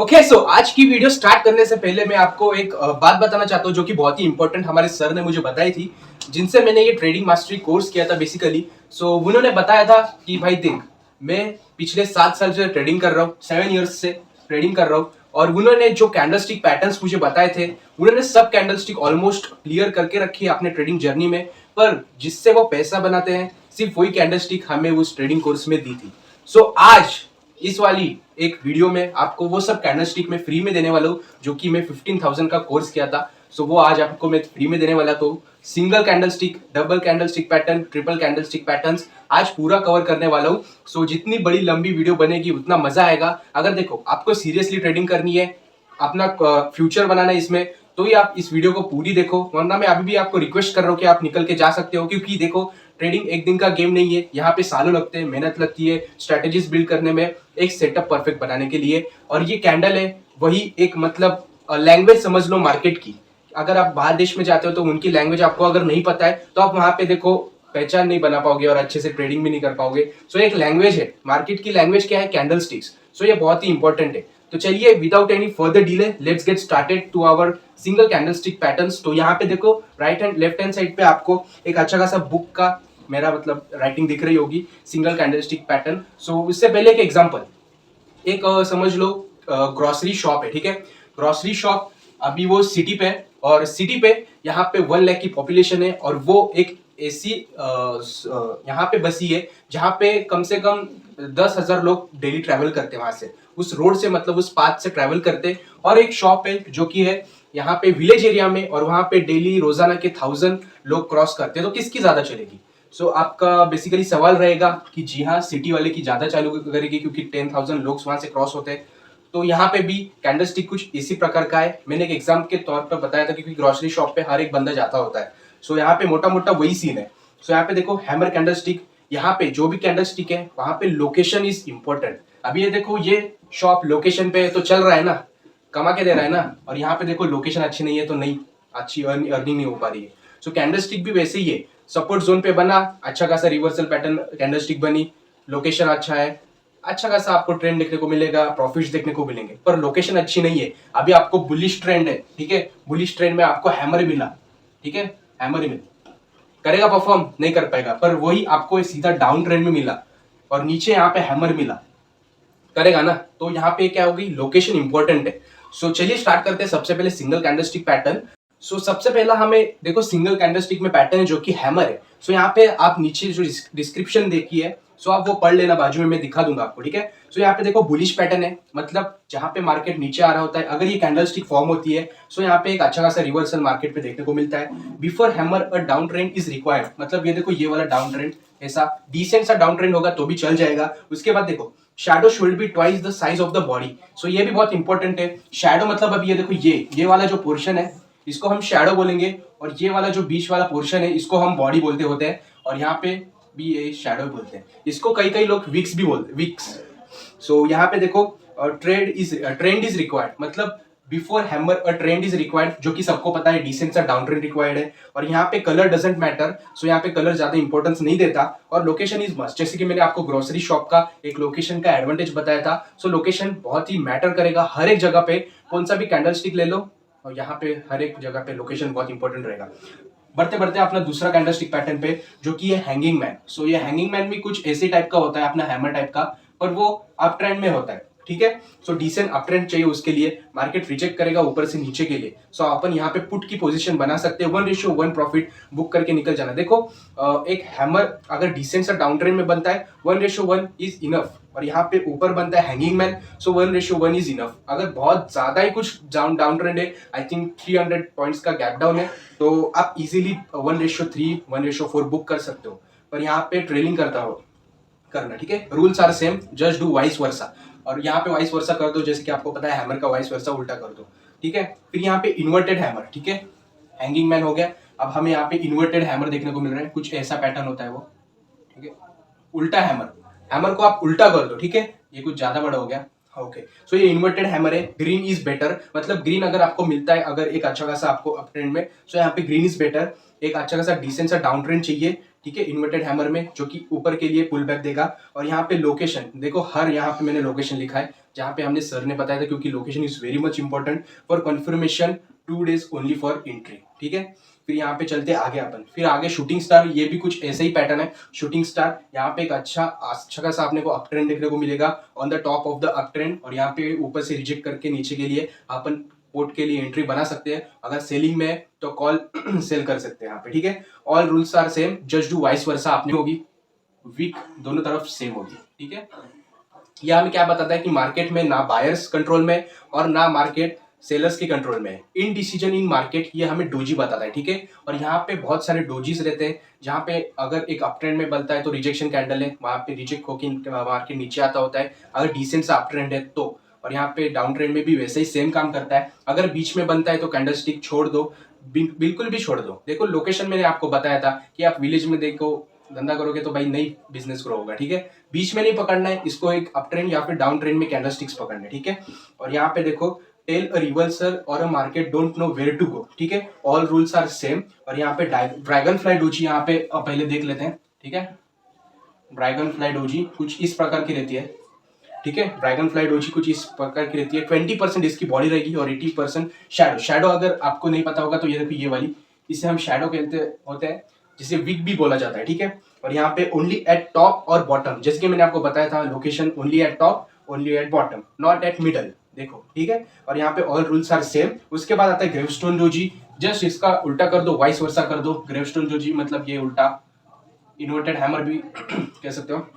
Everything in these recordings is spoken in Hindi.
ओके सो आज की वीडियो स्टार्ट करने से पहले मैं आपको एक बात बताना चाहता हूँ जो कि बहुत ही इंपॉर्टेंट हमारे सर ने मुझे बताई थी, जिनसे मैंने ये ट्रेडिंग मास्टरी कोर्स किया था बेसिकली। सो उन्होंने बताया था कि भाई देख, मैं पिछले 7 साल से ट्रेडिंग कर रहा हूँ, 7 years से ट्रेडिंग कर रहा हूँ। और उन्होंने जो कैंडलस्टिक पैटर्न्स मुझे बताए थे, उन्होंने सब कैंडलस्टिक ऑलमोस्ट क्लियर करके रखी है अपने ट्रेडिंग जर्नी में। पर जिससे वो पैसा बनाते हैं, सिर्फ वही कैंडलस्टिक हमें उस ट्रेडिंग कोर्स में दी थी। सो आज इस वाली एक वीडियो में आपको वो सब कैंडलस्टिक में फ्री में देने वाला हूँ, जो कि मैं 15,000 का कोर्स किया था। सो वो आज आपको मैं फ्री में देने वाला। तो single candlestick, double candlestick pattern, triple candlestick patterns आज पूरा कवर करने वाला हूँ। सो जितनी बड़ी लंबी वीडियो बनेगी उतना मजा आएगा। अगर देखो आपको सीरियसली ट्रेडिंग करनी है, अपना फ्यूचर बनाना है इसमें, तो ही आप इस वीडियो को पूरी देखो। वरना मैं अभी भी आपको रिक्वेस्ट कर रहा हूँ कि आप निकल के जा सकते हो, क्योंकि देखो ट्रेडिंग एक दिन का गेम नहीं है। यहाँ पे सालों लगते हैं, मेहनत लगती है स्ट्रेटेजीज बिल्ड करने में, एक सेटअप परफेक्ट बनाने के लिए। और ये कैंडल है वही एक मतलब लैंग्वेज समझ लो मार्केट की। अगर आप बाहर देश में जाते हो तो उनकी लैंग्वेज आपको अगर नहीं पता है तो आप वहां पे देखो पहचान नहीं बना पाओगे और अच्छे से ट्रेडिंग भी नहीं कर पाओगे। सो एक लैंग्वेज है, मार्केट की लैंग्वेज क्या है? Candle sticks. सो ये बहुत ही इंपॉर्टेंट है। तो चलिए without any further delay let's get started to our single candlestick patterns. तो यहाँ पे देखो right hand left hand side पे आपको एक अच्छा खासा बुक का मेरा मतलब राइटिंग दिख रही होगी, सिंगल कैंडलस्टिक पैटर्न। सो इससे पहले एक एग्जांपल, एक समझ लो ग्रोसरी शॉप है, ठीक है। ग्रोसरी शॉप अभी वो सिटी पे है, और सिटी पे यहाँ पे 1 लाख की पॉपुलेशन है, और वो एक ऐसी यहाँ पे बसी है जहाँ पे कम से कम 10,000 लोग डेली ट्रैवल करते हैं वहां से, उस रोड से मतलब उस पाथ से ट्रैवल करते हैं। और एक शॉप है जो कि है यहाँ पे विलेज एरिया में, और वहां पे डेली रोजाना के 1000 लोग क्रॉस करते हैं। तो किसकी ज्यादा चलेगी? सो आपका बेसिकली सवाल रहेगा कि जी हाँ, सिटी वाले की ज्यादा चालू करेगी क्योंकि 10,000 लोग वहां से क्रॉस होते हैं। तो यहाँ पे भी कैंडलस्टिक कुछ इसी प्रकार का है। मैंने एक एग्जाम के तौर पर बताया था क्योंकि ग्रोसरी शॉप पे हर एक बंदा जाता होता है। सो यहाँ पे मोटा मोटा वही सीन है। सो यहाँ पे देखो हैमर कैंडलस्टिक, यहाँ पे जो भी कैंडलस्टिक है वहां पे लोकेशन इज इंपॉर्टेंट। अभी ये देखो ये शॉप लोकेशन पे है तो चल रहा है ना, कमा के दे रहा है ना। और यहाँ पे देखो लोकेशन अच्छी नहीं है तो नहीं, अच्छी अर्निंग नहीं हो पा रही है। सो कैंडलस्टिक भी वैसे ही है, सपोर्ट जोन पे बना, अच्छा खासा रिवर्सल पैटर्न कैंडलस्टिक बनी, लोकेशन अच्छा है, अच्छा खासा आपको ट्रेंड देखने को मिलेगा, प्रॉफिट्स देखने को मिलेंगे। पर लोकेशन अच्छी नहीं है। अभी आपको बुलिश ट्रेंड है, ठीक है, बुलिश ट्रेंड में आपको हैमर मिला, ठीक है, हैमर ही मिला, करेगा परफॉर्म? नहीं कर पाएगा। पर वही आपको सीधा डाउन ट्रेंड में मिला और नीचे यहाँ पे हैमर मिला, करेगा ना। तो यहाँ पे क्या होगी, लोकेशन इंपॉर्टेंट है। सो चलिए स्टार्ट करते हैं। सबसे पहले सिंगल कैंडलस्टिक पैटर्न। सो सबसे पहला हमें देखो सिंगल कैंडलस्टिक में पैटर्न है जो कि हैमर है। सो यहाँ पे आप नीचे जो डिस्क्रिप्शन देखी है, सो आप वो पढ़ लेना, बाजू में मैं दिखा दूंगा आपको, ठीक है। सो यहाँ पे देखो बुलिश पैटर्न है, मतलब जहां पे मार्केट नीचे आ रहा होता है, अगर ये कैंडलस्टिक फॉर्म होती है, सो यहाँ पे एक अच्छा खासा रिवर्सल मार्केट पे देखने को मिलता है। Before hammer a down trend is required, मतलब ये देखो ये वाला डाउन ट्रेंड, ऐसा डिसेंट सा डाउन ट्रेंड होगा तो भी चल जाएगा। उसके बाद देखो shadow should be twice the size of the body. So ये भी बहुत इंपॉर्टेंट है। शैडो मतलब अब ये देखो ये वाला जो पोर्शन है इसको हम शैडो बोलेंगे, और ये वाला जो बीच वाला पोर्शन है इसको हम बॉडी बोलते होते हैं, और यहाँ पे भी ये शैडो बोलते हैं। इसको कई कई लोग विक्स भी बोलते हैं, विक्स। सो यहाँ पे देखो ट्रेंड इज रिक्वायर्ड, मतलब before hammer a trend is required, जो कि सबको पता है डिसेंट सा डाउन ट्रेंड रिक्वायर्ड है। और यहाँ पे कलर डजंट मैटर। सो यहाँ पे कलर ज्यादा इंपॉर्टेंस नहीं देता, और लोकेशन इज मस्ट। जैसे कि मैंने आपको ग्रोसरी शॉप का एक लोकेशन का एडवांटेज बताया था। सो लोकेशन बहुत ही मैटर करेगा हर एक जगह पे। कौन सा भी कैंडलस्टिक ले लो और यहाँ पे हर एक जगह पे लोकेशन बहुत इंपॉर्टेंट रहेगा। बढ़ते बढ़ते अपना दूसरा कैंडलस्टिक पैटर्न पे, जो कि है हैंगिंग मैन। सो ये हैंगिंग मैन भी कुछ ऐसे टाइप का होता है, अपना हैमर टाइप का, पर वो अप ट्रेंड में होता है, ठीक है। सो डिसेंट अप ट्रेंड चाहिए उसके लिए, मार्केट रिजेक्ट करेगा ऊपर से नीचे के लिए। सो अपन यहाँ पे पुट की पोजीशन बना सकते हैं, 1:1 प्रॉफिट बुक करके निकल जाना। देखो एक हैमर अगर डिसेंट सा डाउन ट्रेंड में बनता है 1:1 इज इनफ, और यहाँ पे ऊपर बनता है hanging man, so 1:1 is enough. अगर बहुत ज्यादा ही कुछ डाउन ट्रेंड है, आई थिंक 300 पॉइंट्स का गैप डाउन है, तो आप इजीली 1:3 1:4 बुक कर सकते हो। पर यहाँ पे ट्रेलिंग करना, ठीक है। Rules are same, just do vice versa. और यहाँ पे वाइस वर्सा कर दो, जैसे कि आपको पता है हैमर का वाइस वर्सा उल्टा कर दो, ठीक है। फिर यहाँ पे इन्वर्टेड हैमर, ठीक है, हैंगिंग मैन हो गया। अब हमें यहाँ पे इन्वर्टेड हैमर देखने को मिल रहा है, कुछ ऐसा पैटर्न होता है वो, ठीक है। उल्टा हैमर, हैमर को आप उल्टा कर दो, ठीक है। ये कुछ ज्यादा बड़ा हो गया, ओके। सो ये इन्वर्टेड हैमर है। ग्रीन इज बेटर, मतलब ग्रीन अगर आपको मिलता है, अगर एक अच्छा खासा आपको अप ट्रेंड में, सो यहाँ पे ग्रीन इज बेटर। एक अच्छा खासा डिसेंट सा डाउन ट्रेंड चाहिए, ठीक है, इन्वर्टेड हैमर में, जो कि ऊपर के लिए पुल बैक देगा। और यहाँ पे लोकेशन देखो, हर यहाँ पे मैंने लोकेशन लिखा है, जहाँ पे हमने सर ने बताया था, क्योंकि location is very much important for confirmation, 2 days only for entry, ठीक है। फिर यहाँ पे चलते आगे अपन, फिर आगे शूटिंग स्टार, ये भी कुछ ऐसे ही पैटर्न है। शूटिंग स्टार यहाँ पे एक अच्छा खासा आपने को अप ट्रेंड देखने को मिलेगा on the top of the up trend, और यहाँ पे ऊपर से रिजेक्ट करके नीचे के लिए अपन पोर्ट के लिए एंट्री बना सकते हैं। अगर सेलिंग में है तो कॉल सेल कर सकते हैं यहाँ पे, ठीक है। All rules are same, just do vice versa आपने होगी, वीक दोनों तरफ सेम होगी, ठीक है। यह हमें क्या बताता है कि मार्केट में ना बायर्स कंट्रोल में और ना मार्केट सेलर्स के कंट्रोल में है। इन डिसीजन इन मार्केट, ये हमें डोजी बताता है, ठीक है। और यहाँ पे बहुत सारे डोजीज रहते हैं, जहाँ पे अगर एक अप ट्रेंड में बनता है तो रिजेक्शन कैंडल है, वहां पे रिजेक्ट होकर मार्केट नीचे आता होता है। अगर डिसेंट सा अप ट्रेंड है तो, और यहाँ पे डाउन ट्रेंड में भी वैसे ही सेम काम करता है। अगर बीच में बनता है तो कैंडल स्टिक छोड़ दो, बिल्कुल भी छोड़ दो। देखो लोकेशन मैंने आपको बताया था कि आप विलेज में देखो धंधा करोगे तो भाई नई बिजनेस ग्रो होगा, ठीक है। बीच में नहीं पकड़ना है इसको, एक अप ट्रेंड या फिर डाउन ट्रेंड में कैंडल स्टिक्स पकड़ना है, ठीक है। और यहाँ पे देखो टेल अ रिवर्सल और a market don't know where to go, ठीक है। All rules are same. और यहाँ पे ड्रैगन फ्लाई डोजी यहाँ पे पहले देख लेते हैं, ठीक है। ड्रैगन फ्लाई डोजी कुछ इस प्रकार की रहती है, ठीक है। ड्रैगन फ्लाई डोजी कुछ इस प्रकार की रहती है। 20% इसकी बॉडी रहेगी और 80% शैडो। शैडो अगर आपको नहीं पता होगा तो ये देखो ये वाली, इसे हम शैडो कहते होते हैं, जिसे विग भी बोला जाता है, ठीक है। और यहाँ पे ओनली एट टॉप और बॉटम, जैसे कि मैंने आपको बताया था location only eight top only at bottom, not at middle, देखो, ठीक है। और यहाँ पे ऑल रूल्स आर सेम। उसके बाद आता है ग्रेवस्टोन डोजी, जस्ट इसका उल्टा कर दो, वाइस वर्सा कर दो। ग्रेवस्टोन डोजी मतलब ये उल्टा, इन्वर्टेड हैमर भी कह सकते हो,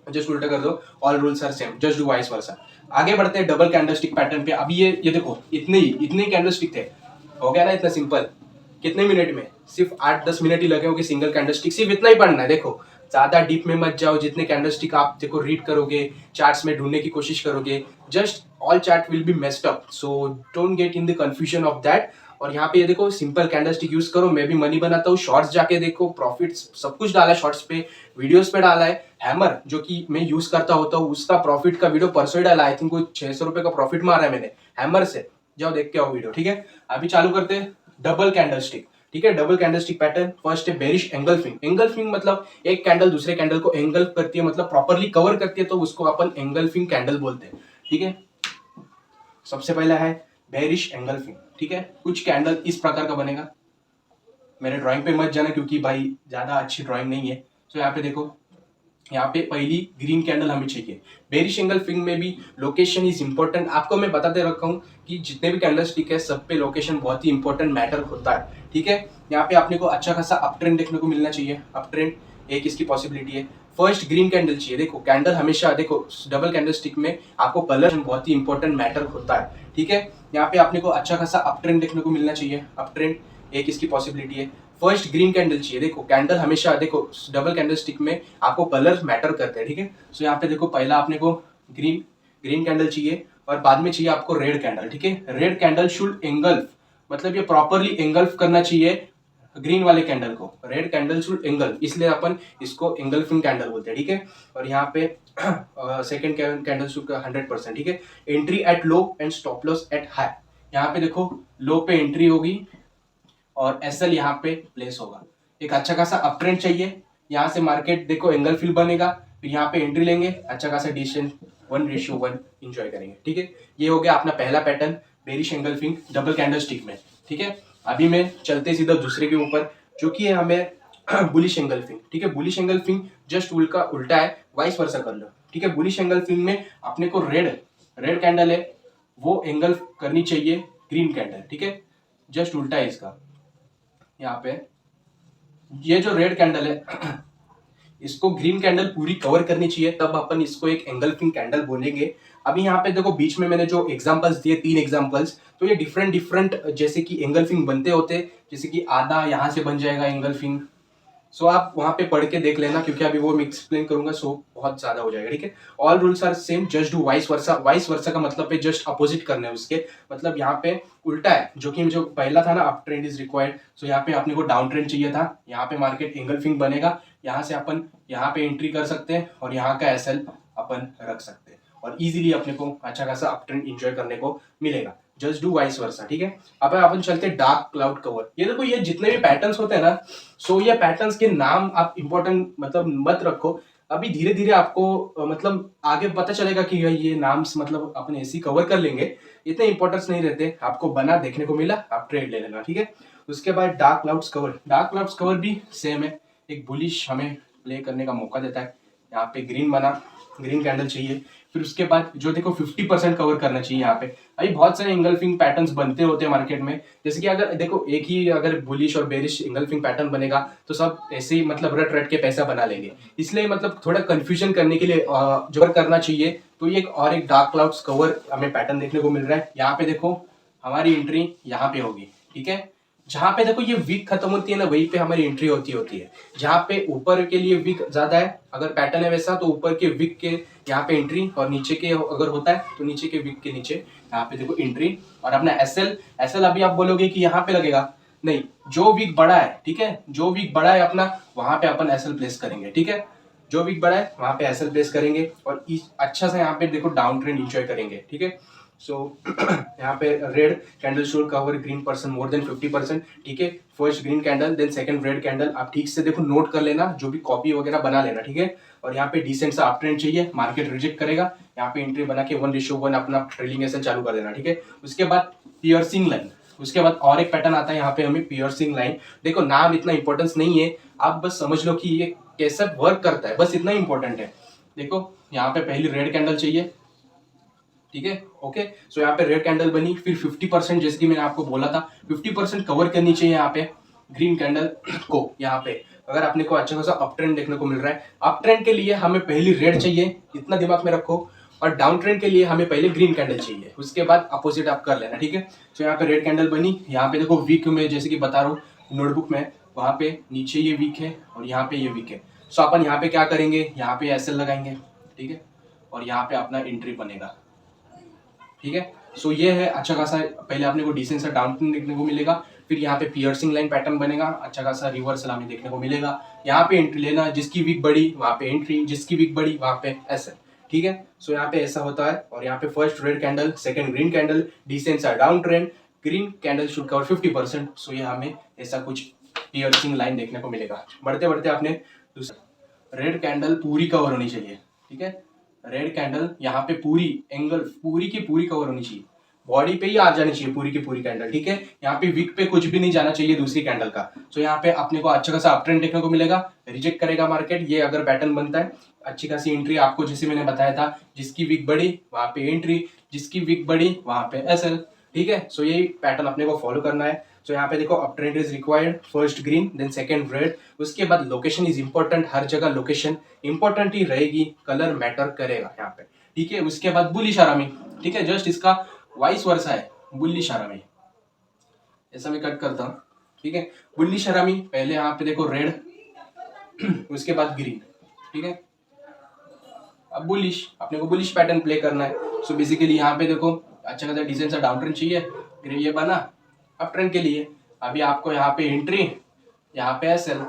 जस्ट उल्टा कर दो। All rules are same, just do vice versa. आगे बढ़ते हैं डबल कैंडलस्टिक पैटर्न पे। अभी ये देखो इतने ही कैंडलस्टिक थे, हो गया ना इतना सिंपल। कितने मिनट में, सिर्फ 8-10 मिनट ही लगे होंगे सिंगल कैंडलस्टिक, सिर्फ इतना ही पढ़ना है। देखो ज्यादा डीप में मत जाओ, जितने कैंडलस्टिक आप देखो रीड करोगे, चार्ट्स में ढूंढने की कोशिश करोगे, just all chart will be messed up, so don't get in the confusion of that. और यहाँ पे ये देखो सिंपल कैंडलस्टिक यूज करो। मैं भी मनी बनाता हूँ, शॉर्ट्स जाके देखो, प्रॉफिट सब कुछ डाला है शॉर्ट्स पे, वीडियोस पे डाला है। हैमर जो कि मैं यूज करता होता हूँ, उसका प्रॉफिट का वीडियो परसों ही डाला, आई थिंक कुछ 600 रुपए का प्रॉफिट मारा है मैंने हैमर से, जाओ देख के आओ वीडियो, ठीक है। अभी चालू करते हैं डबल कैंडलस्टिक, ठीक है। डबल कैंडलस्टिक पैटर्न, फर्स्ट है बेरिश एंगल्फिंग। एंगल्फिंग मतलब एक कैंडल दूसरे कैंडल को एंगल्फ करती है, मतलब प्रॉपर्ली कवर करती है, तो उसको अपन एंगल्फिंग कैंडल बोलते हैं, ठीक है। सबसे पहला है बेरिश एंगल्फिंग, ठीक है। कुछ कैंडल इस प्रकार का बनेगा, मेरे ड्राइंग पे मत जाना क्योंकि भाई ज्यादा अच्छी ड्राइंग नहीं है। तो यहाँ पे देखो, यहाँ पे पहली ग्रीन कैंडल हमें चाहिए। बेरिश एंगल्फिंग में भी लोकेशन इज इंपॉर्टेंट। आपको मैं बताते रखा हूँ कि जितने भी कैंडल स्टिक है सब पे लोकेशन बहुत ही इंपॉर्टेंट मैटर होता है, ठीक है। यहाँ पे आपने को अच्छा खासा अप ट्रेंड देखने को मिलना चाहिए। अप ट्रेंड एक इसकी पॉसिबिलिटी है। फर्स्ट ग्रीन कैंडल चाहिए। देखो कैंडल हमेशा, देखो डबल कैंडल स्टिक में आपको कलर बहुत ही इंपॉर्टेंट मैटर होता है, ठीक है। यहाँ पे आपने को अच्छा खासा अप ट्रेंड देखने को मिलना चाहिए। अप ट्रेंड एक इसकी पॉसिबिलिटी है। फर्स्ट ग्रीन कैंडल चाहिए। देखो कैंडल हमेशा, देखो डबल कैंडल स्टिक में आपको कलर मैटर करते हैं, ठीक है। सो यहाँ पे देखो पहला आपने को ग्रीन कैंडल चाहिए, और बाद में चाहिए आपको रेड कैंडल, ठीक है। रेड कैंडल शुड एंगल्फ, मतलब ये प्रॉपरली एंगल्फ करना चाहिए ग्रीन वाले कैंडल को। रेड कैंडल शुड एंगल्फ, इसलिए अपन इसको एंगल्फिंग कैंडल बोलते हैं, ठीक है। और यहाँ पे सेकंड कैंडल शुड 100%, ठीक है। Entry at low and stop loss at high. यहाँ पे देखो लो पे एंट्री होगी और एसएल यहाँ पे प्लेस होगा। एक अच्छा खासा अप ट्रेंड चाहिए, यहाँ से मार्केट देखो एंगल फिल बनेगा, फिर यहाँ पे एंट्री लेंगे, अच्छा खासा डिसीजन 1:1 इंजॉय करेंगे, ठीक है। ये हो गया अपना पहला pattern bearish engulfing double candle stick में, ठीक है। अभी मैं चलते सीधा दूसरे के ऊपर, जो कि है हमें बुलिश एंगल्फिंग, ठीक है। बुलिश एंगल्फिंग जस्ट उल्टा है, वाइस वर्सा कर लो, ठीक है। बुलिश एंगल्फिंग में अपने को रेड कैंडल है वो एंगल्फ करनी चाहिए ग्रीन कैंडल, ठीक है। जस्ट उल्टा है इसका। यहाँ पे ये जो रेड कैंडल है इसको ग्रीन कैंडल पूरी कवर करनी चाहिए, तब अपन इसको एक एंगल्फिंग कैंडल बोलेंगे। अभी यहाँ पे देखो बीच में मैंने जो एग्जांपल्स दिए, 3 एग्जांपल्स, तो ये डिफरेंट जैसे कि एंगल्फिंग बनते होते, जैसे कि आधा यहाँ से बन जाएगा एंगल्फिंग। सो आप वहां पे पढ़ के देख लेना, क्योंकि अभी वो मैं एक्सप्लेन करूंगा सो बहुत ज्यादा हो जाएगा, ठीक है। All rules are same, just do vice versa. Vice versa का मतलब है जस्ट अपोजिट करना है उसके, मतलब यहाँ पे उल्टा है, जो कि जो पहला था ना अप ट्रेंड इज रिक्वायर्ड, सो यहाँ पे आपने को डाउन ट्रेंड चाहिए था। यहाँ पे मार्केट एंगल्फिंग बनेगा, यहाँ से अपन यहाँ पे एंट्री कर सकते हैं और यहाँ का एसएल अपन रख सकते हैं, और इजीली अपने को अच्छा खासा अप ट्रेंड एंजॉय करने को मिलेगा। जस्ट डू वाइस वर्सा, ठीक है। अब अपन चलते हैं डार्क क्लाउड कवर। ये देखो ये जितने भी पैटर्न्स होते हैं ना, सो ये पैटर्न्स के नाम आप इंपॉर्टेंट मतलब मत रखो, अभी धीरे धीरे आपको मतलब आगे पता चलेगा कि ये नाम्स मतलब अपने ऐसे कवर कर लेंगे, इतने इंपॉर्टेंस नहीं रहते, आपको बना देखने को मिला आप ट्रेड ले लेना, ठीक है। उसके बाद डार्क क्लाउड्स कवर भी सेम है, एक बुलिश हमें प्ले करने का मौका देता है। यहाँ पे ग्रीन बना, ग्रीन कैंडल चाहिए। फिर उसके बाद जो देखो 50% कवर करना चाहिए यहाँ पे। अभी बहुत सारे इंगल्फिंग पैटर्न्स बनते होते हैं मार्केट में, जैसे कि अगर देखो एक ही अगर बुलिश और बेरिश इंगल्फिंग पैटर्न बनेगा तो सब ऐसे ही मतलब रट रट के पैसा बना लेंगे। इसलिए मतलब थोड़ा कंफ्यूजन करने के लिए जो करना चाहिए तो ये एक डार्क क्लाउड्स कवर हमें पैटर्न देखने को मिल रहा है। यहाँ पे देखो हमारी एंट्री यहाँ पे होगी, ठीक है। जहां पे देखो ये वीक खत्म होती है ना, वहीं पे हमारी एंट्री होती है। जहां पे ऊपर के लिए वीक ज्यादा है, अगर पैटर्न है वैसा, तो ऊपर के वीक के यहाँ पे एंट्री, और नीचे के अगर होता है तो नीचे के वीक के नीचे यहाँ पे देखो एंट्री। और अपना एसएल अभी आप बोलोगे कि यहाँ पे लगेगा, नहीं, जो वीक बड़ा है, ठीक है, जो वीक बड़ा है अपना वहां पे अपन एसएल प्लेस करेंगे, ठीक है। जो वीक बड़ा है वहां पे एसएल प्लेस करेंगे और अच्छा सा यहाँ पे देखो डाउन ट्रेंड इंजॉय करेंगे, ठीक है। सो यहाँ पे red candle should cover green person more than 50%, ठीक है। First green candle then second red candle, आप ठीक से देखो नोट कर लेना, जो भी कॉपी वगैरह बना लेना, ठीक है। और यहाँ पे डिसेंट सा अप ट्रेंड चाहिए, मार्केट रिजेक्ट करेगा, यहाँ पे एंट्री बना के 1:1 अपना ट्रेलिंग एसेल चालू कर देना, ठीक है। उसके बाद पियर्सिंग लाइन, उसके बाद और एक पैटर्न आता है यहाँ पे हमें पियर्सिंग लाइन। देखो नाम इतना इंपॉर्टेंस नहीं है, आप बस समझ लो कि ये कैसे वर्क करता है, बस इतना इंपॉर्टेंट है। देखो यहाँ पे पहली रेड कैंडल चाहिए, ठीक है, ओके। सो यहाँ पे रेड कैंडल बनी, फिर 50% जैसे कि मैंने आपको बोला था 50% कवर करनी चाहिए यहाँ पे ग्रीन कैंडल को। यहाँ पे अगर आपने को अच्छा खासा अप ट्रेंड देखने को मिल रहा है, अप ट्रेंड के लिए हमें पहली रेड चाहिए, इतना दिमाग में रखो। और डाउन ट्रेंड के लिए हमें पहले ग्रीन कैंडल चाहिए, उसके बाद अपोजिट आप कर लेना, ठीक है। तो यहाँ पे रेड कैंडल बनी, यहाँ पे देखो वीक में जैसे कि बता रहा हूँ नोटबुक में, वहाँ पे नीचे ये वीक है और यहाँ पे ये वीक है। सो अपन यहाँ पे क्या करेंगे, यहाँ पे एसएल लगाएंगे, ठीक है, और यहाँ पे अपना एंट्री बनेगा, ठीक है। सो ये है अच्छा खासा, पहले आपने को डिसेंट सा डाउन ट्रेंड देखने को मिलेगा, फिर यहाँ पे पियर्सिंग लाइन पैटर्न बनेगा, अच्छा खासा रिवर्सल हमें देखने को मिलेगा। यहाँ पे एंट्री लेना, जिसकी वीक बड़ी वहाँ पे एंट्री, जिसकी वीक बड़ी वहाँ पे ऐसा, ठीक है। सो यहाँ पे ऐसा होता है। और यहाँ पे first red candle, second green candle, decent सा down trend, green candle should cover 50%। So ये हमें ऐसा कुछ पियर्सिंग लाइन देखने को मिलेगा। बढ़ते बढ़ते आपने दूसरा रेड कैंडल पूरी कवर होनी चाहिए, ठीक है। रेड कैंडल यहाँ पे पूरी एंगल पूरी की पूरी कवर होनी चाहिए, बॉडी पे ही आ जानी चाहिए पूरी की पूरी कैंडल, ठीक है। यहाँ पे वीक पे कुछ भी नहीं जाना चाहिए दूसरी कैंडल का। तो यहाँ पे अपने को अच्छा खासा अप ट्रेंड देखने को मिलेगा, रिजेक्ट करेगा मार्केट, ये अगर पैटर्न बनता है अच्छी खासी एंट्री आपको, जैसे मैंने बताया था, जिसकी वीक बड़ी वहां पे एंट्री, जिसकी वीक बड़ी वहां पे एसएल, ठीक है। सो यही पैटर्न अपने को फॉलो करना है। तो यहाँ पे देखो up trend is required, first green then second red, उसके बाद लोकेशन इज इंपॉर्टेंट, हर जगह लोकेशन इंपॉर्टेंट ही रहेगी, कलर मैटर करेगा यहाँ पे, ठीक है। उसके बाद बुलिश आरामी, ठीक है, जस्ट इसका वाइस वर्सा है, बुलिश आरामी, ऐसा मैं कट करता हूँ, ठीक है। बुलिश आरामी पहले यहाँ पे देखो रेड उसके बाद ग्रीन, ठीक है। अब बुलिश, अपने को बुलिश पैटर्न प्ले करना है। सो बेसिकली यहाँ पे देखो अच्छा खासा डिसेंट सा डाउन ट्रेंड चाहिए, फिर ये बना अप ट्रेंड के लिए। अभी आपको यहाँ पे एंट्री, यहाँ पे एसएल,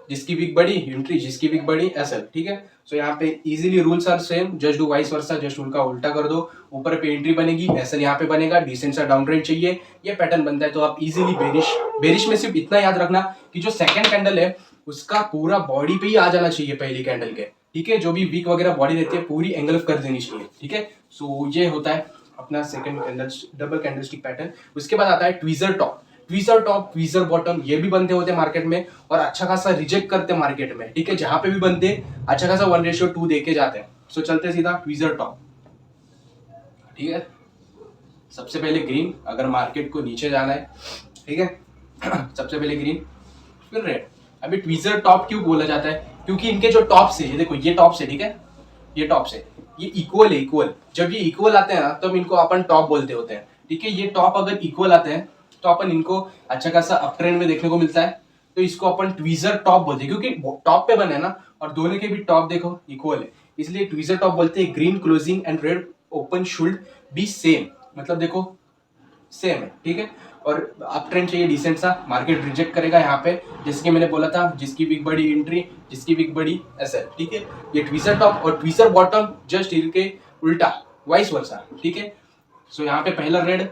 जिसकी वीक बड़ी एंट्री, जिसकी वीक बड़ी एसएल, ठीक है। सो यहाँ पे easily rules are same, just do vice versa, just उनका उल्टा कर दो, ऊपर पे एंट्री बनेगी, एसएल यहाँ पे बनेगा, डिसेंट सा डाउन ट्रेंड चाहिए, ये पैटर्न बनता है। तो आप इजीली बेरिश में सिर्फ इतना याद रखना कि जो सेकंड कैंडल है उसका पूरा बॉडी पे ही आ जाना चाहिए पहली कैंडल के, ठीक है। जो भी वीक वगैरह बॉडी रहती है पूरी एंगल्फ कर देनी चाहिए, ठीक है। सो ये होता है अपना second candle double candlestick pattern. उसके बाद आता है tweezer top, tweezer top, tweezer bottom, ये भी बनते होते हैं मार्केट में और अच्छा खासा रिजेक्ट करते हैं मार्केट में, ठीक है। जहां पे भी बनते अच्छा खासा 1:2 देके जाते हैं। सो चलते सीधा ट्वीजर टॉप, ठीक है। सबसे पहले ग्रीन, अगर मार्केट को नीचे जाना है, ठीक है, सबसे पहले ग्रीन फिर रेड। अभी ट्वीजर टॉप क्यों बोला जाता है, क्योंकि इनके जो टॉप से, ये देखो ये टॉप से, ठीक है, ये टॉप से ये इक्वल है, इक्वल, जब ये इक्वल आते हैं ना तब इनको अपन टॉप बोलते होते हैं, ठीक है। ये टॉप अगर इक्वल आते हैं तो अपन इनको अच्छा खासा अप ट्रेंड में देखने को मिलता है, तो इसको अपन ट्वीजर टॉप बोलते हैं, क्योंकि टॉप पे बने ना और दोनों के भी टॉप देखो इक्वल है, इसलिए ट्वीजर टॉप बोलते हैं। Green closing and red open should be same, मतलब देखो सेम है, ठीक है। और अप ट्रेंड चाहिए डिसेंट सा, मार्केट रिजेक्ट करेगा यहाँ पे, जैसे कि मैंने बोला था, जिसकी वीक बड़ी एंट्री, जिसकी वीक बड़ी एसएल, ठीक है। ये ट्वीजर टॉप और ट्वीजर बॉटम जस्ट इनके उल्टा, वाइस वर्सा, ठीक है। सो यहाँ पे पहला रेड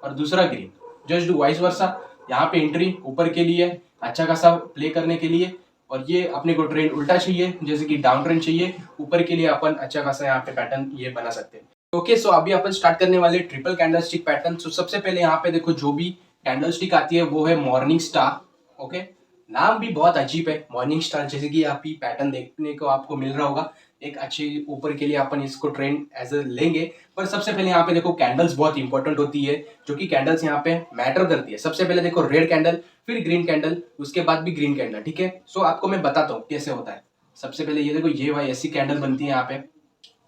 और दूसरा ग्रीन, जस्ट डू वाइस वर्सा। यहाँ पे एंट्री ऊपर के लिए अच्छा खासा प्ले करने के लिए, और ये अपने को ट्रेंड उल्टा चाहिए, जैसे कि डाउन ट्रेंड चाहिए, ऊपर के लिए अपन अच्छा खासा यहाँ पे पैटर्न ये बना सकते हैं। ओके, सो अभी अपन स्टार्ट करने वाले ट्रिपल कैंडल स्टिक पैटर्न। सो सबसे पहले यहाँ पे देखो जो भी कैंडल स्टिक आती है वो है मॉर्निंग स्टार। ओके, नाम भी बहुत अजीब है मॉर्निंग स्टार, जैसे कि आप ही पैटर्न देखने को आपको मिल रहा होगा। एक अच्छे ऊपर के लिए अपन इसको ट्रेंड एज ए लेंगे, पर सबसे पहले यहाँ पे देखो कैंडल्स बहुत इंपॉर्टेंट होती है, जो कि कैंडल्स यहाँ पे मैटर करती है। सबसे पहले देखो रेड कैंडल, फिर ग्रीन कैंडल, उसके बाद भी ग्रीन कैंडल। ठीक है, सो आपको मैं बताता हूँ कैसे होता है। सबसे पहले ये देखो, ये भाई ऐसी कैंडल बनती है यहाँ पे,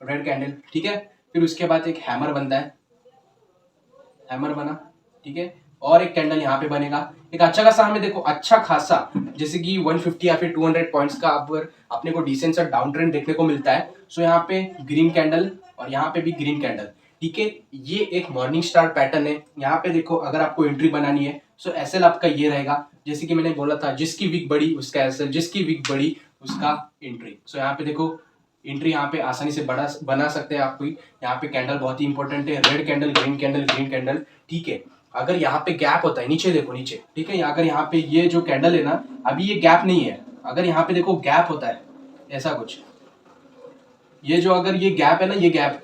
रेड कैंडल। ठीक है, फिर उसके बाद एक हैमर बनता है, हैमर बना। ठीक है, और एक कैंडल यहाँ पे बनेगा, एक अच्छा खासा हमें देखो अच्छा खासा जैसे कि 150 या फिर 200 पॉइंट्स का अगर अपने को डिसेंट सा डाउन ट्रेंड देखने को मिलता है। सो यहाँ पे ग्रीन कैंडल और यहाँ पे भी ग्रीन कैंडल। ठीक है, ये एक मॉर्निंग स्टार पैटर्न है। यहाँ पे देखो अगर आपको एंट्री बनानी है, सो एसएल आपका ये रहेगा, जैसे कि मैंने बोला था, जिसकी वीक बड़ी उसका एसएल, जिसकी वीक बड़ी उसका एंट्री। सो यहाँ पे देखो एंट्री यहाँ पे आसानी से बना सकते हैं आप भी। यहाँ पे कैंडल बहुत ही इंपॉर्टेंट है, red candle, green candle, green candle. ठीक है, अगर यहाँ पे गैप होता है, नीचे देखो नीचे। ठीक है, अगर यहाँ पे ये जो कैंडल है ना, अभी ये गैप नहीं है, अगर यहाँ पे देखो गैप होता है ऐसा कुछ, ये जो अगर ये गैप है ना, ये गैप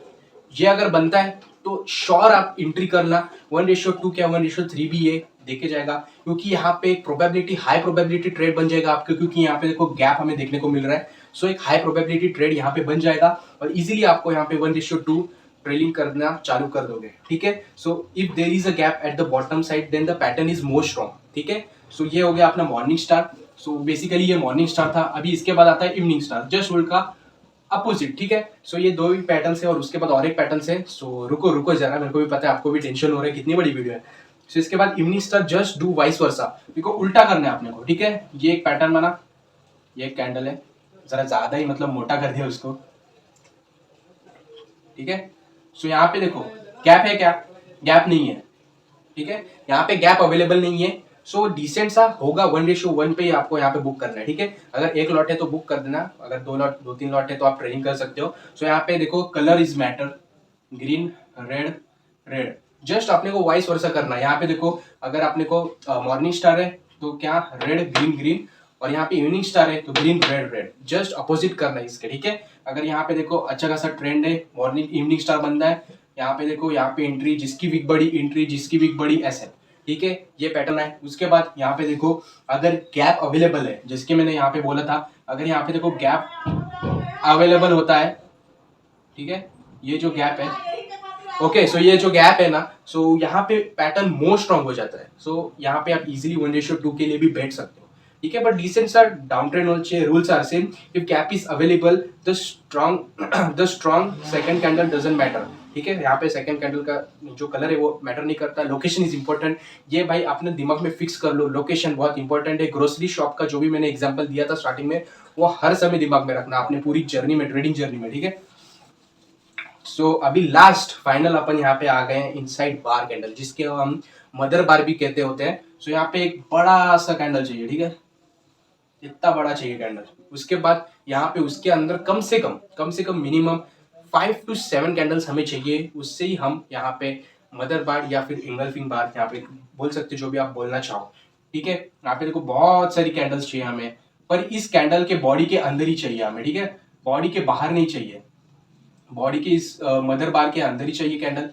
ये अगर बनता है तो श्योर आप एंट्री करना। 1:2 क्या 1:3 भी ये देखे जाएगा, क्योंकि यहाँ पे एक प्रोबेबिलिटी, हाई प्रोबेबिलिटी ट्रेड बन जाएगा आपके, क्योंकि यहाँ पे देखो गैप हमें देखने को मिल रहा है। सो एक हाई प्रोबेबिलिटी ट्रेड यहाँ पे बन जाएगा और इजीली आपको यहाँ पे 1:2 ट्रेलिंग करना चालू कर दोगे। ठीक है, so if there is a gap at the bottom side then the pattern is more strong. ठीक है, सो ये हो गया अपना मॉर्निंग स्टार। सो बेसिकली ये मॉर्निंग स्टार था। अभी इसके बाद आता है इवनिंग स्टार, जस्ट उल्टा अपोजिट। ठीक है, सो ये दो ही पैटर्न है और उसके बाद और एक पैटर्न है। सो रुको रुको जरा, मेरे को भी पता है आपको भी टेंशन हो रहा है कितनी बड़ी वीडियो है। सो इसके बाद evening star just do vice वर्सा, देखो उल्टा करना है अपने को। ठीक है, ये एक पैटर्न बना, ये एक कैंडल है, जरा ज्यादा ही मतलब मोटा कर दिया उसको। ठीक है, सो यहाँ पे देखो गैप है क्या, गैप नहीं है। ठीक है, यहाँ पे गैप अवेलेबल नहीं है। सो डिसेंट सा होगा, 1:1 पे ही आपको यहाँ पे बुक करना है। ठीक है, अगर एक लॉट है तो बुक कर देना, अगर दो तीन लॉट है तो आप ट्रेडिंग कर सकते हो। सो यहाँ पे देखो colour is matter, green red red, just अपने को वाइस वर्सा करना है। यहाँ पे देखो अगर अपने को मॉर्निंग स्टार है तो क्या रेड ग्रीन ग्रीन, और यहाँ पे इवनिंग स्टार है तो green red red, just opposite करना है इसके। ठीक है, अगर यहाँ पे देखो अच्छा खासा ट्रेंड है, मॉर्निंग इवनिंग स्टार बनता है, यहाँ पे देखो यहाँ पे एंट्री, जिसकी वीक बड़ी एंट्री, जिसकी वीक बड़ी ऐसे। ठीक है, ये पैटर्न है। उसके बाद यहाँ पे देखो अगर गैप अवेलेबल है, जैसे मैंने यहाँ पे बोला था, अगर यहाँ पे देखो गैप अवेलेबल होता है, ठीक है, ये जो गैप है, ओके, सो ये जो गैप है ना, सो यहाँ पे पैटर्न मोर स्ट्रॉन्ग हो जाता है। सो यहाँ पे आप इजीली 1:2 के लिए भी बैठ सकते हो। ठीक है, बट डिसेंट सा डाउन ट्रेंड होना चाहिए, rules are same. If gap is available the strong second candle doesn't matter. ठीक है, यहाँ पे सेकंड कैंडल का जो कलर है वो मैटर नहीं करता, लोकेशन इज इंपॉर्टेंट। ये भाई अपने दिमाग में फिक्स कर लो, लोकेशन बहुत इंपॉर्टेंट है। ग्रोसरी शॉप का जो भी मैंने एग्जांपल दिया था स्टार्टिंग में, वो हर समय दिमाग में रखना अपने पूरी जर्नी में, ट्रेडिंग जर्नी में। ठीक है, सो अभी लास्ट फाइनल अपन यहाँ पे आ गए हैं इनसाइड बार कैंडल, जिसके हम मदर बार भी कहते होते हैं। सो यहाँ पे एक बड़ा सा कैंडल चाहिए। ठीक है, इतना बड़ा चाहिए कैंडल। उसके बाद यहाँ पे उसके अंदर कम से कम मिनिमम 5 to 7 कैंडल्स हमें चाहिए, उससे ही हम यहाँ पे मदर बार या फिर इंगल्फिंग बार यहाँ पे बोल सकते, जो भी आप बोलना चाहो। ठीक है, यहाँ पे देखो बहुत सारी कैंडल्स चाहिए हमें, पर इस कैंडल के बॉडी के अंदर ही चाहिए हमें। ठीक है, बॉडी के बाहर नहीं चाहिए, बॉडी के इस मदर बार के अंदर ही चाहिए कैंडल।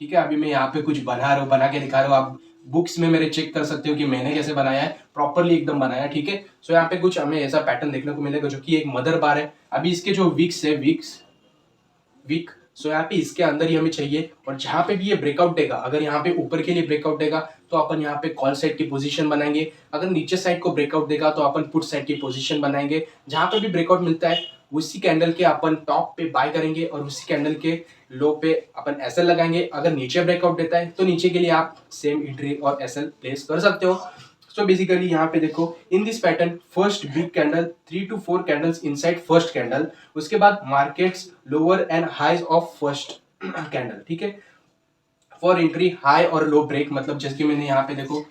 ठीक है, अभी मैं यहाँ पे कुछ बना के दिखा रहा हूँ, आप बुक्स में मेरे चेक कर सकते हो कि मैंने कैसे बनाया है, प्रॉपरली एकदम बनाया। ठीक है, सो यहाँ पे कुछ हमें ऐसा पैटर्न देखने को मिलेगा, जो कि एक मदर बार है। अभी इसके जो वीक्स है, वीक, सो यहाँ पे इसके अंदर ही हमें चाहिए। और जहाँ पे भी ये ब्रेकआउट देगा, अगर यहाँ पे ऊपर के लिए ब्रेकआउट देगा तो अपन यहाँ पे कॉल साइड की पोजीशन बनाएंगे, अगर नीचे साइड को ब्रेकआउट देगा तो अपन पुट साइड की पोजीशन बनाएंगे। जहाँ पे भी ब्रेकआउट मिलता है उसी कैंडल के अपन टॉप पे बाय करेंगे और उसी कैंडल के लो पे अपन एसएल लगाएंगे। अगर नीचे ब्रेकआउट देता है तो नीचे के लिए आप सेम एंट्री और एसएल प्लेस कर सकते हो। सो बेसिकली यहाँ पे देखो in this pattern first big candle, 3 to 4 candles inside first candle, उसके बाद markets lower and highs of first candle. ठीक है, फॉर एंट्री हाई और लो ब्रेक, मतलब जैसे कि मैंने यहाँ पे देखो,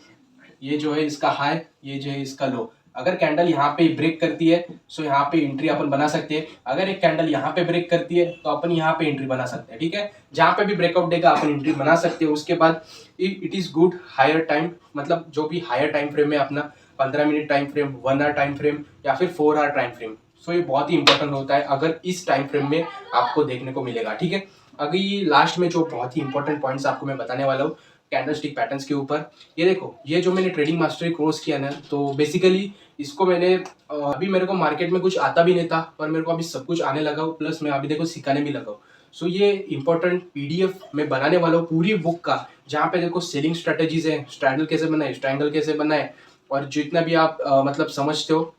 ये जो है इसका हाई, ये जो है इसका लो। अगर कैंडल यहाँ पे ब्रेक करती है सो यहाँ पे एंट्री अपन बना सकते हैं। अगर एक कैंडल यहाँ पे ब्रेक करती है तो अपन यहाँ पे एंट्री बना सकते हैं। ठीक है, जहाँ पे भी ब्रेकआउट देगा अपन एंट्री बना सकते हैं। उसके बाद it is good higher time, मतलब जो भी हायर टाइम फ्रेम है अपना, 15 minute time frame, 1 hour time frame या फिर 4 आवर टाइम फ्रेम। सो ये बहुत ही इंपॉर्टेंट होता है अगर इस टाइम फ्रेम में आपको देखने को मिलेगा, ठीक है। अभी लास्ट में जो बहुत ही इंपॉर्टेंट पॉइंट्स आपको मैं बताने वाला हूँ कैंडल स्टिक पैटर्न्स के ऊपर। ये देखो, ये जो मैंने ट्रेडिंग मास्टरी कोर्स किया ना, तो बेसिकली इसको मैंने अभी मेरे को मार्केट में कुछ आता भी नहीं था, पर मेरे को अभी सब कुछ आने लगा हूँ, प्लस मैं अभी देखो सिखाने भी लगा हूँ। सो ये इंपॉर्टेंट पीडीएफ मैं बनाने वाला हूँ पूरी बुक का, जहाँ पे देखो सेलिंग स्ट्रेटेजीज है, स्ट्रैडल कैसे बनाए, स्ट्रैंगल कैसे बनाए, और जितना भी आप मतलब समझते हो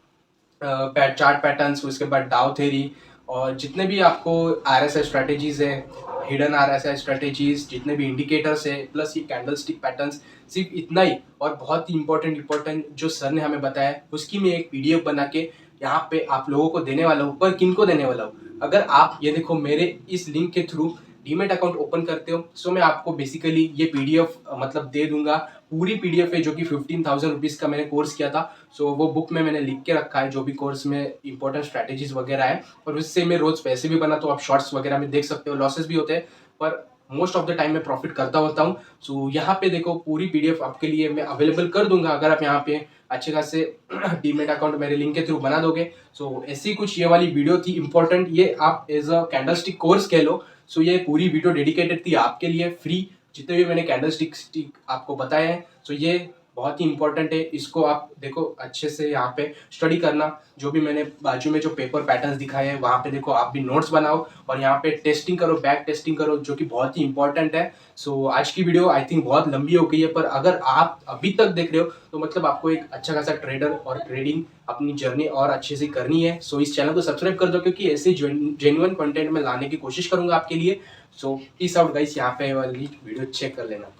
चार्ट पैटर्न्स, उसके बाद डाउ थ्योरी, और जितने भी आपको आरएसआई स्ट्रेटेजीज है, हिडन आरएसआई स्ट्रेटेजीज, जितने भी इंडिकेटर्स है, प्लस ये कैंडल स्टिक पैटर्न्स, सिर्फ इतना ही। और बहुत ही इंपॉर्टेंट जो सर ने हमें बताया है उसकी मैं एक पीडीएफ बना के यहाँ पे आप लोगों को देने वाला हूँ। पर किनको देने वाला हूँ, अगर आप ये देखो मेरे इस लिंक के थ्रू डीमेट अकाउंट ओपन करते हो, सो मैं आपको बेसिकली ये पीडीएफ मतलब दे दूंगा। पूरी पीडीएफ है जो कि 15,000 रुपीज़ का मैंने कोर्स किया था। सो वो बुक में मैंने लिख के रखा है जो भी कोर्स में इंपॉर्टेंट स्ट्रैटेजीज वगैरह है, और उससे मैं रोज पैसे भी बनाता हूँ। आप शॉर्ट्स वगैरह में देख सकते हो, लॉसेस भी होते हैं पर मोस्ट ऑफ द टाइम मैं प्रॉफिट करता होता हूँ। सो यहाँ पे देखो पूरी पीडीएफ आपके लिए मैं अवेलेबल कर दूंगा अगर आप यहाँ पे अच्छे खासे डीमेट अकाउंट मेरे लिंक के थ्रू बना दोगे। सो ऐसी कुछ ये वाली वीडियो थी इंपॉर्टेंट, ये आप एज अ कैंडलस्टिक कोर्स कह लो। सो ये पूरी वीडियो डेडिकेटेड थी आपके लिए, फ्री जितने भी मैंने कैंडलस्टिक आपको बताए हैं। सो ये बहुत ही इंपॉर्टेंट है, इसको आप देखो अच्छे से यहाँ पे स्टडी करना। जो भी मैंने बाजू में जो पेपर पैटर्न्स दिखाए हैं वहाँ पे देखो, आप भी नोट्स बनाओ और यहाँ पे टेस्टिंग करो, बैक टेस्टिंग करो, जो कि बहुत ही इंपॉर्टेंट है। सो आज की वीडियो आई थिंक बहुत लंबी हो गई है, पर अगर आप अभी तक देख रहे हो तो मतलब आपको एक अच्छा खासा ट्रेडर और ट्रेडिंग अपनी जर्नी और अच्छे से करनी है। सो इस चैनल को सब्सक्राइब कर दो, क्योंकि ऐसे जेन्युइन कंटेंट में लाने की कोशिश करूंगा आपके लिए। सो पीस आउट गाइस, यहाँ पे वाली वीडियो चेक कर लेना।